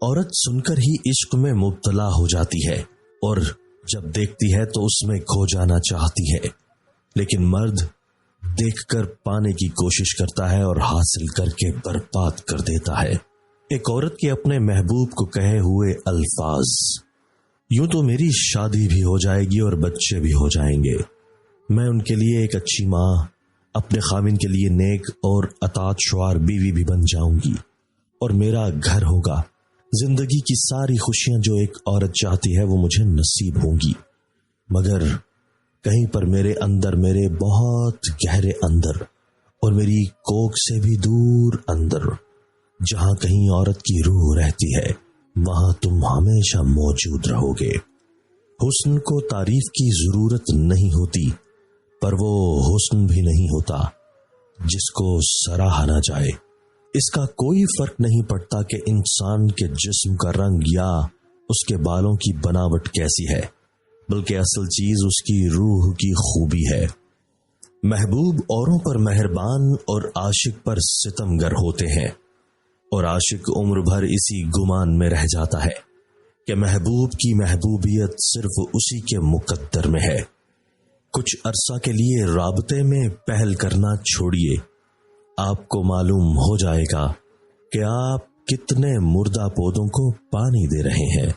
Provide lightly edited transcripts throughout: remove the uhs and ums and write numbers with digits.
عورت سن کر ہی عشق میں مبتلا ہو جاتی ہے اور جب دیکھتی ہے تو اس میں کھو جانا چاہتی ہے، لیکن مرد دیکھ کر پانے کی کوشش کرتا ہے اور حاصل کر کے برباد کر دیتا ہے۔ ایک عورت کے اپنے محبوب کو کہے ہوئے الفاظ: یوں تو میری شادی بھی ہو جائے گی اور بچے بھی ہو جائیں گے، میں ان کے لیے ایک اچھی ماں، اپنے خاوند کے لیے نیک اور اطاعت شوہر بیوی بھی بن جاؤں گی، اور میرا گھر ہوگا، زندگی کی ساری خوشیاں جو ایک عورت چاہتی ہے وہ مجھے نصیب ہوں گی۔ مگر کہیں پر میرے اندر، میرے بہت گہرے اندر اور میری کوکھ سے بھی دور اندر، جہاں کہیں عورت کی روح رہتی ہے، وہاں تم ہمیشہ موجود رہو گے۔ حسن کو تعریف کی ضرورت نہیں ہوتی، پر وہ حسن بھی نہیں ہوتا جس کو سراہا نہ جائے۔ اس کا کوئی فرق نہیں پڑتا کہ انسان کے جسم کا رنگ یا اس کے بالوں کی بناوٹ کیسی ہے، بلکہ اصل چیز اس کی روح کی خوبی ہے۔ محبوب اوروں پر مہربان اور عاشق پر ستمگر ہوتے ہیں، اور عاشق عمر بھر اسی گمان میں رہ جاتا ہے کہ محبوب کی محبوبیت صرف اسی کے مقدر میں ہے۔ کچھ عرصہ کے لیے رابطے میں پہل کرنا چھوڑیے، آپ کو معلوم ہو جائے گا کہ آپ کتنے مردہ پودوں کو پانی دے رہے ہیں۔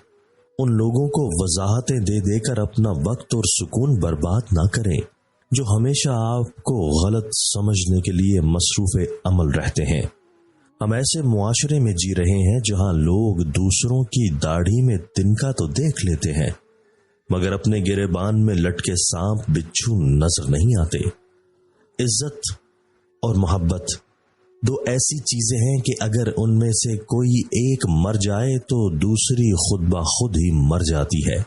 ان لوگوں کو وضاحتیں دے دے کر اپنا وقت اور سکون برباد نہ کریں جو ہمیشہ آپ کو غلط سمجھنے کے لیے مصروف عمل رہتے ہیں۔ ہم ایسے معاشرے میں جی رہے ہیں جہاں لوگ دوسروں کی داڑھی میں تنکا تو دیکھ لیتے ہیں، مگر اپنے گریبان میں لٹکے سانپ بچھو نظر نہیں آتے۔ عزت اور محبت دو ایسی چیزیں ہیں کہ اگر ان میں سے کوئی ایک مر جائے تو دوسری خود بخود ہی مر جاتی ہے۔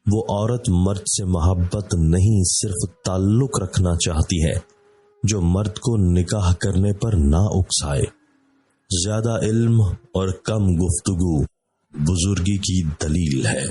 وہ عورت مرد سے محبت نہیں، صرف تعلق رکھنا چاہتی ہے جو مرد کو نکاح کرنے پر نہ اکسائے۔ زیادہ علم اور کم گفتگو بزرگی کی دلیل ہے۔